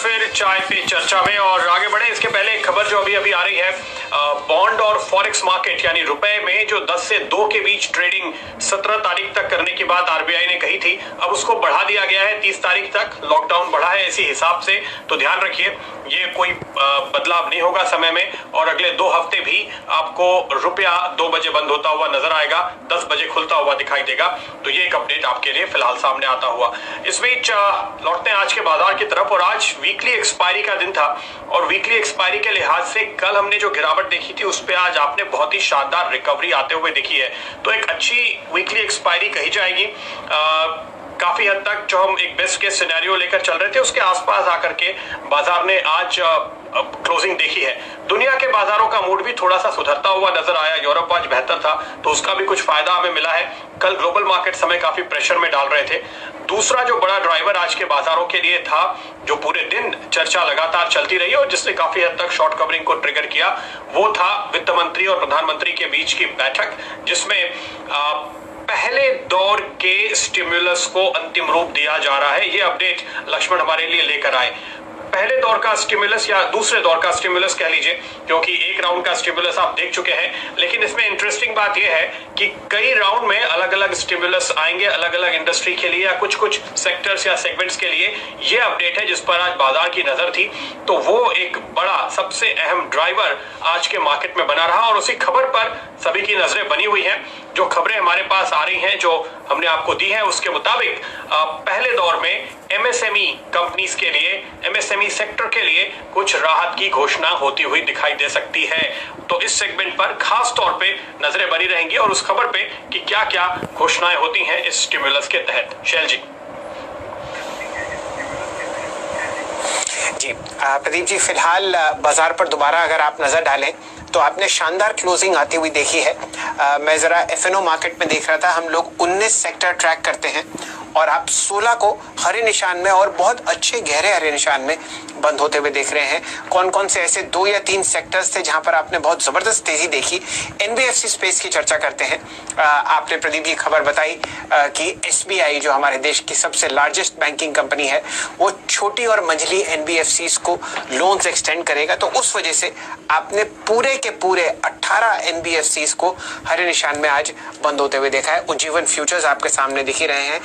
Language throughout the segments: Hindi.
फिर चाय पे चर्चा में और आगे बढ़े इसके पहले एक खबर जो अभी आ रही है, बॉन्ड और फॉरेक्स मार्केट यानी रुपए में जो 10 से 2 के बीच ट्रेडिंग 17 तारीख तक करने की बात आरबीआई ने कही थी, अब उसको बढ़ा दिया गया है 30 तारीख तक। लॉकडाउन बढ़ा है इसी हिसाब से, तो ध्यान रखिए ये कोई बदलाव नहीं होगा समय में और अगले 2 हफ्ते भी आपको रुपया 2 बजे बंद होता हुआ नजर आएगा, 10 बजे खुलता हुआ दिखाई देगा। तो ये एक अपडेट आपके लिए फिलहाल सामने आता हुआ। इस बीच लौटते हैं आज के बाजार की तरफ और आज वीकली एक्सपायरी का दिन था और वीकली एक्सपायरी के लिहाज से कल हमने जो गिरावट देखी थी उस पे आज आपने बहुत ही शानदार रिकवरी आते हुए देखी है। तो एक अच्छी वीकली एक्सपायरी कही जाएगी। काफी हद तक जो हम एक बेस्ट केस सिनेरियो लेकर चल रहे थे उसके आसपास आकर के बाजार ने आज क्लोजिंग देखी है। दुनिया के बाजारों का मूड भी थोड़ा सा सुधरता हुआ नजर आया। यूरोप आज बेहतर था तो उसका भी कुछ फायदा हमें मिला है। कल ग्लोबल मार्केट समय काफी प्रेशर में डाल रहे थे। दूसरा जो बड़ा ड्राइवर आज के बाजारों के लिए था, जो पूरे दिन चर्चा लगातार चलती रही और जिसने काफी हद तक शॉर्ट कवरिंग को ट्रिगर किया, वो था वित्त मंत्री और प्रधानमंत्री के बीच की बैठक, जिसमें पहले दौर के स्टिमुलस को अंतिम रूप दिया जा रहा है। ये अपडेट लक्ष्मण हमारे लिए लेकर आए। पहले दौर का स्टिमुलस या दूसरे दौर का स्टिमुलस कह लीजिए, क्योंकि एक राउंड का स्टिमुलस आप देख चुके हैं, लेकिन इसमें इंटरेस्टिंग बात यह है कि कई राउंड में अलग अलग स्टिमुलस आएंगे अलग अलग इंडस्ट्री के लिए या कुछ कुछ सेक्टर्स या सेगमेंट्स के लिए। ये अपडेट है जिस पर आज बाजार की नजर थी, तो वो एक बड़ा सबसे अहम ड्राइवर आज के मार्केट में बना रहा और उसी खबर पर सभी की नजरें बनी हुई हैं। जो खबरें हमारे पास आ रही हैं, जो हमने आपको दी है, उसके मुताबिक पहले दौर में एमएसएमई कंपनीज के लिए, एमएसएमई सेक्टर के लिए कुछ राहत की घोषणा होती हुई दिखाई दे सकती है। तो इस सेगमेंट पर खास तौर पे नजरें बनी रहेंगी और उस खबर पे कि क्या क्या घोषणाएं होती हैं इस स्टिमुलस के तहत। शैल जी। जी प्रदीप जी, फिलहाल बाजार पर दोबारा अगर आप नजर डालें तो आपने शानदार क्लोजिंग आती हुई देखी है। मैं जरा एफएनओ मार्केट में देख रहा था, हम लोग 19 सेक्टर ट्रैक करते हैं और आप 16 को हरे निशान में और बहुत अच्छे गहरे हरे निशान में बंद होते हुए देख रहे हैं। कौन कौन से ऐसे 2 या 3 सेक्टर्स थे जहां पर आपने बहुत जबरदस्त तेजी देखी। एनबीएफसी स्पेस की चर्चा करते हैं। आपने प्रदीप जी खबर बताई कि एसबीआई जो हमारे देश की सबसे लार्जेस्ट बैंकिंग कंपनी है, वो छोटी और मंझली एनबीएफसीज को लोन्स एक्सटेंड करेगा। तो उस वजह से आपने पूरे के पूरे 18 एनबीएफसीज को हरे निशान में आज बंद होते हुए देखा है। उज्जीवन फ्यूचर्स आपके सामने दिख ही रहे हैं।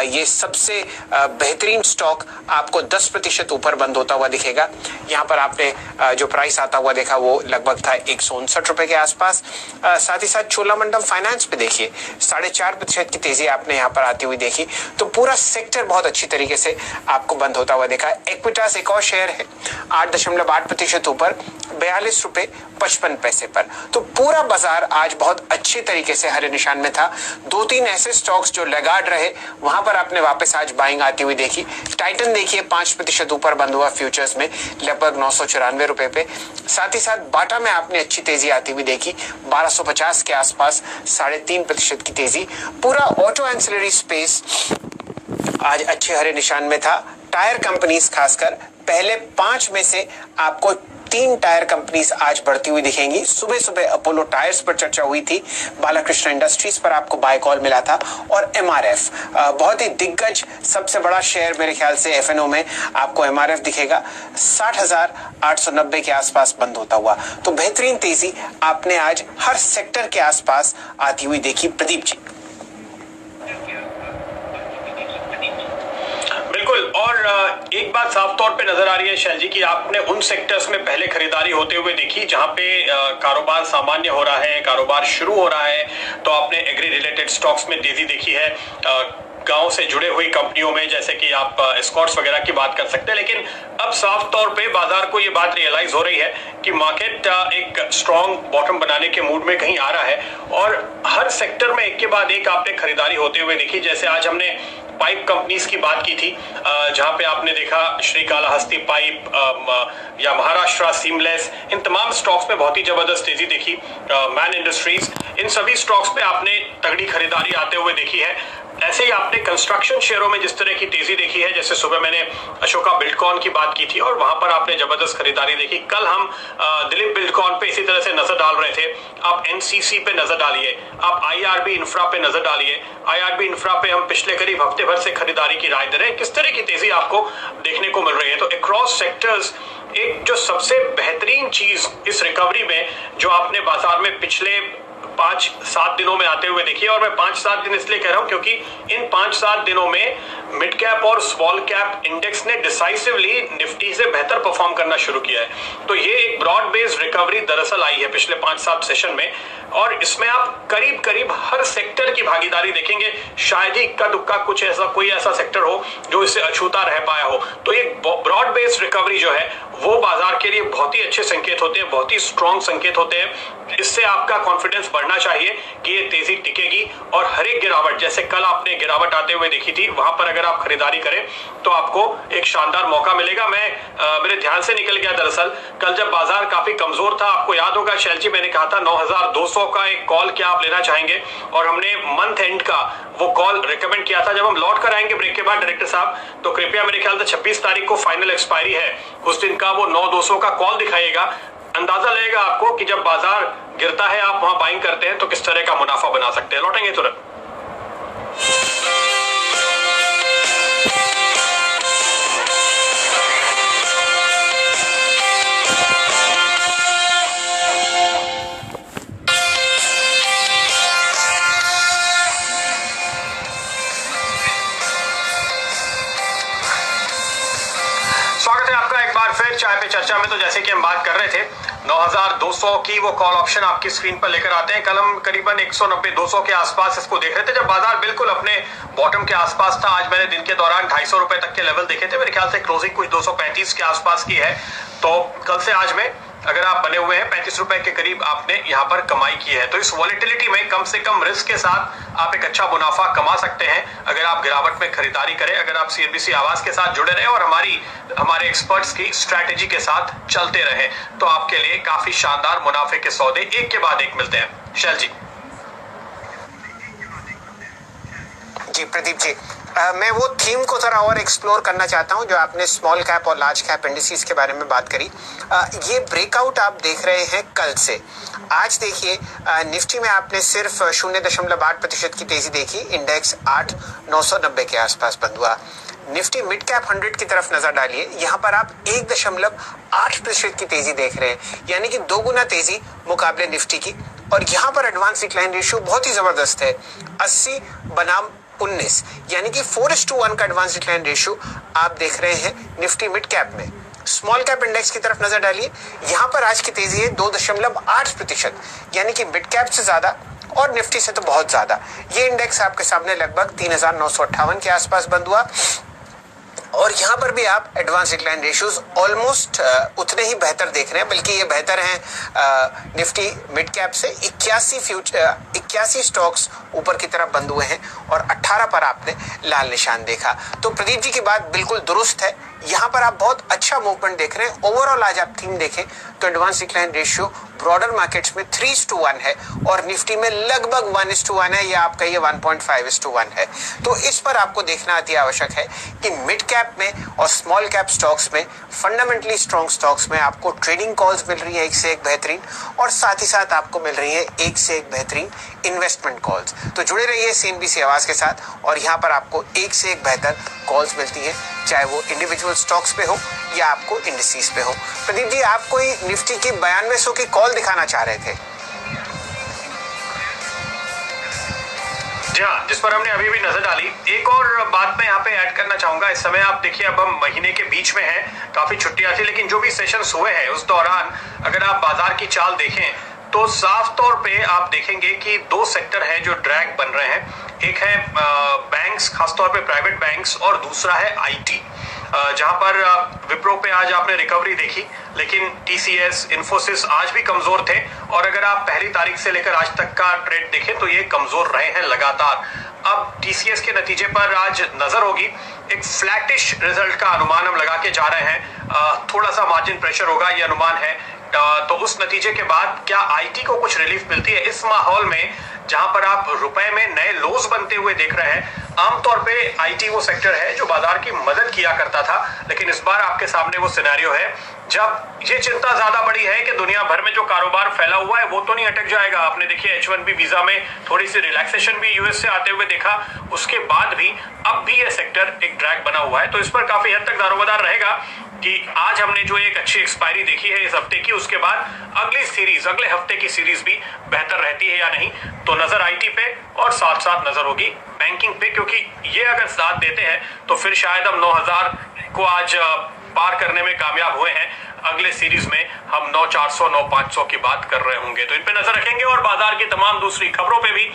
ये सबसे बेहतरीन स्टॉक आपको 10% ऊपर बंद होता हुआ दिखेगा। यहाँ पर आपने जो प्राइस आता हुआ देखा वो लगभग था 159 रुपए के आसपास। साथ ही साथ चोलामंडलम फाइनेंस पे देखिए 4.5% की तेजी आपने यहाँ पर आती हुई देखी। तो पूरा सेक्टर बहुत अच्छी तरीके से आपको बंद होता हुआ देखा। इक्विटास एक और शेयर है 8.8% ऊपर 42 रुपए 55 पैसे पर। तो पूरा बाजार आज बहुत अच्छी तरीके से हरे निशान में था। 2-3 ऐसे स्टॉक्स जो लैगार्ड रहे वहां पर आपने वापस आज बाइंग आती हुई देखी। टाइटन देखिए 5% ऊपर बंद हुआ फ्यूचर्स में लगभग 994 रुपए पे। साथ ही साथ बाटा में आपने अच्छी तेजी आती हुई देखी 1250 के आसपास 3.5% की तेजी। पूरा ऑटो एंसिलरी स्पेस आज अच्छे हरे निशान में था। टायर कंपनीज खासकर पहले 5 में से आपको 3 टायर कंपनीज आज बढ़ती हुई दिखेंगी। सुबह सुबह अपोलो टायर्स पर चर्चा हुई थी, बालाकृष्ण इंडस्ट्रीज पर आपको बाय कॉल मिला था और एमआरएफ बहुत ही दिग्गज सबसे बड़ा शेयर मेरे ख्याल से एफएनओ में आपको एमआरएफ दिखेगा 60,890 के आसपास बंद होता हुआ। तो बेहतरीन तेजी आपने आज हर सेक्टर के आसपास आती हुई देखी। प्रदीप जी। बिल्कुल, और एक बात साफ तौर पे नजर आ रही है शैल जी कि आपने उन सेक्टर्स में पहले खरीदारी होते हुए देखी जहां पे कारोबार सामान्य हो रहा है, कारोबार शुरू हो रहा है। तो आपने एग्री रिलेटेड स्टॉक्स में तेजी देखी है। गांव से जुड़े हुई कंपनियों में जैसे कि आप एस्कॉर्ट्स वगैरह की बात कर सकते हैं। लेकिन अब साफ तौर पे बाजार को ये बात रियलाइज हो रही है कि मार्केट एक स्ट्रॉन्ग बॉटम बनाने के मूड में कहीं आ रहा है और हर सेक्टर में एक के बाद एक आपने खरीदारी होते हुए देखी। जैसे आज हमने पाइप कंपनीज की बात की थी, जहां पे आपने देखा श्रीकालाहस्ती पाइप या महाराष्ट्र सीमलेस, इन तमाम स्टॉक्स में बहुत ही जबरदस्त तेजी देखी। मैन इंडस्ट्रीज, इन सभी स्टॉक्स पे आपने तगड़ी खरीदारी आते हुए देखी है। ऐसे ही आपने कंस्ट्रक्शन शेयरों में जिस तरह की तेजी देखी है, जैसे सुबह मैंने अशोका बिल्डकॉन की बात की थी और वहां पर आपने जबरदस्त खरीदारी देखी। कल हम दिलीप बिल्डकॉन पे इसी तरह से नजर डाल रहे थे। आप एनसीसी पे नजर डालिए, आप आईआरबी इंफ्रा पे नजर डालिए। आईआरबी इंफ्रा पे हम पिछले करीब हफ्ते भर से खरीदारी की राय दे रहे हैं। किस तरह की तेजी आपको देखने को मिल रही है? तो अक्रॉस सेक्टर्स एक जो सबसे बेहतरीन चीज इस रिकवरी में जो आपने बाजार में पिछले 5-7 दिनों में आते हुए देखिए, और मैं 5-7 दिन इसलिए कह रहा हूं क्योंकि इन 5-7 दिनों में मिड कैप और स्मॉल कैप इंडेक्स ने डिसाइसिवली निफ्टी से बेहतर परफॉर्म करना शुरू किया है। तो ये एक ब्रॉड बेस्ड रिकवरी दरअसल आई है पिछले 5-7 सेशन में, और इसमें आप करीब करीब हर सेक्टर की भागीदारी देखेंगे। शायद ही इक्का दुक्का कोई ऐसा सेक्टर हो जो इससे अछूता रह पाया हो। तो ये ब्रॉड बेस्ड रिकवरी जो है वो बाजार के लिए बहुत ही अच्छे संकेत होते हैं, बहुत ही स्ट्रॉन्ग संकेत होते हैं। इससे आपका कॉन्फिडेंस बढ़ना चाहिए कि ये तेजी टिकेगी, और हर एक गिरावट, जैसे कल आपने गिरावट आते हुए देखी थी, वहां पर अगर आप खरीदारी करें तो आपको एक शानदार मौका मिलेगा। मेरे ध्यान से निकल गया दरअसल, कल जब बाजार काफी कमजोर था, आपको याद होगा शैल जी, मैंने कहा था 9200 का एक कॉल क्या आप लेना चाहेंगे, और हमने मंथ एंड का वो कॉल रिकमेंड किया था। जब हम लौट कर आएंगे ब्रेक के बाद डायरेक्टर साहब, तो कृपया मेरे ख्याल से 26 तारीख को फाइनल एक्सपायरी है, उस दिन का वो 9200 का कॉल दिखाइएगा। अंदाजा लगेगा आपको कि जब बाजार गिरता है आप वहां बाइंग करते हैं तो किस तरह का मुनाफा बना सकते हैं। लौटेंगे तुरंत। स्वागत है आपका एक बार फिर चाय पे चर्चा में। तो जैसे कि हम बात कर रहे थे, 9200 की वो कॉल ऑप्शन आपकी स्क्रीन पर लेकर आते हैं। कल हम करीबन 190-200 के आसपास इसको देख रहे थे, जब बाजार बिल्कुल अपने बॉटम के आसपास था। आज मैंने दिन के दौरान 250 रुपए तक के लेवल देखे थे, मेरे ख्याल से क्लोजिंग कुछ 235 के आसपास की है। तो कल से आज में अगर आप बने हुए हैं 35 रुपए के करीब आपने यहाँ पर कमाई की है। तो इस वॉलेटिलिटी में कम से कम रिस्क के साथ आप एक अच्छा मुनाफा कमा सकते हैं अगर आप गिरावट में खरीदारी करें, अगर आप सीएनबीसी आवाज के साथ जुड़े रहे और हमारे एक्सपर्ट्स की स्ट्रैटेजी के साथ चलते रहे, तो आपके लिए काफी शानदार मुनाफे के सौदे एक के बाद एक मिलते हैं। शैल जी। जी प्रदीप जी, मैं वो थीम को जरा और एक्सप्लोर करना चाहता हूं जो आपने स्मॉल कैप और लार्ज कैप इंडिसेस के बारे में बात करी। ये ब्रेकआउट आप देख रहे हैं कल से। आज देखिए निफ्टी में आपने सिर्फ 0.8% की तेजी देखी, इंडेक्स 8,990 के आसपास बंद हुआ। निफ्टी मिड कैप 100 की तरफ नजर डालिए, यहाँ पर आप 1.8% की तेजी देख रहे हैं, यानी कि 2 गुना तेजी मुकाबले निफ्टी की। और यहाँ पर एडवांस डिक्लाइन रेशियो बहुत ही जबरदस्त है, 80 बनाम 19, यानी कि 4:1 का एडवांस डिक्लाइन रेशियो आप देख रहे हैं निफ्टी मिड कैप में। स्मॉल कैप इंडेक्स की तरफ नजर डालिए, यहां पर आज की तेजी है 2.8%, यानी कि मिड कैप से ज्यादा और निफ्टी से तो बहुत ज्यादा। ये इंडेक्स आपके सामने लगभग 3,958 के आसपास बंद हुआ, और यहां पर भी आप एडवांस डिक्लाइन रेशियोज ऑलमोस्ट उतने ही बेहतर देख रहे हैं, बल्कि ये बेहतर हैं निफ्टी मिड कैप से। 81 स्टॉक्स ऊपर की तरफ बंद हुए हैं और 18 पर आपने लाल निशान देखा। तो प्रदीप जी की बात बिल्कुल दुरुस्त है, यहाँ पर आप बहुत अच्छा मूवमेंट देख रहे हैं। ओवरऑल आज आप थीम देखें तो advance decline ratio broader markets में 3:1 है और निफ्टी में लगभग 1:1 है, या आप कहिए 1.5:1 है। तो इस पर आपको देखना अति आवश्यक है कि मिड कैप में और स्मॉल कैप स्टॉक्स में, फंडामेंटली स्ट्रॉन्ग स्टॉक्स में आपको ट्रेडिंग कॉल्स मिल रही है एक से एक बेहतरीन, और साथ ही साथ आपको मिल रही है एक से एक बेहतरीन इन्वेस्टमेंट कॉल्स। तो जुड़े रहिए सीएनबीसी आवाज के साथ, और यहाँ पर आपको एक से एक बेहतर कॉल्स मिलती है, चाहे वो इंडिविजुअल स्टॉक्स पे हो या आपको इंडिसेस पे हो। प्रदीप जी, आप कोई निफ्टी की 9200 की कॉल दिखाना चाह रहे थे? जी हाँ, जिस पर हमने अभी भी नजर डाली। एक और बात मैं यहाँ पे ऐड करना चाहूंगा। इस समय आप देखिए, अब हम महीने के बीच में हैं, काफी छुट्टियां थी, लेकिन जो भी सेशंस हुए हैं उस दौरान अगर आप बाजार की चाल देखें तो साफ तौर पे आप देखेंगे कि 2 सेक्टर हैं जो ड्रैग बन रहे हैं। एक है बैंक्स, खासतौर पे प्राइवेट बैंक्स, और दूसरा है आईटी, जहां पर विप्रो पे आज आपने रिकवरी देखी, लेकिन टीसीएस, इन्फोसिस आज भी कमजोर थे, और अगर आप पहली तारीख से लेकर आज तक का ट्रेड देखें तो ये कमजोर रहे हैं लगातार। अब टीसीएस के नतीजे पर आज नजर होगी, एक फ्लैटिश रिजल्ट का अनुमान हम लगा के जा रहे हैं, थोड़ा सा मार्जिन प्रेशर होगा ये अनुमान है। तो उस नतीजे के बाद क्या आईटी को कुछ रिलीफ मिलती है इस माहौल में जहां पर आप रुपए में नए लोज बनते हुए देख रहे हैं? आमतौर पे आईटी वो सेक्टर है जो बाजार की मदद किया करता था, लेकिन इस बार आपके सामने वो सिनेरियो है जब ये चिंता ज्यादा बड़ी है कि दुनिया भर में जो कारोबार फैला हुआ है वो तो नहीं अटक जाएगा। आपने देखिए H1B वीजा में थोड़ी सी रिलैक्सेशन भी यूएस से आते हुए देखा, उसके बाद भी अब भी ये सेक्टर एक ड्रैग बना हुआ है। तो इस पर काफी हद तक दारोमदार रहेगा कि आज हमने जो एक अच्छी एक्सपायरी देखी है इस हफ्ते की, उसके बाद अगली सीरीज, अगले हफ्ते की सीरीज भी बेहतर रहती है या नहीं। तो नजर आईटी पे और साथ साथ नजर होगी बैंकिंग पे, क्योंकि ये अगर साथ देते हैं तो फिर शायद हम 9000 को आज पार करने में कामयाब हुए हैं। अगले सीरीज में हम 9400 9500 की बात कर रहे होंगे। तो इन पे नजर रखेंगे और बाजार की तमाम दूसरी खबरों पे भी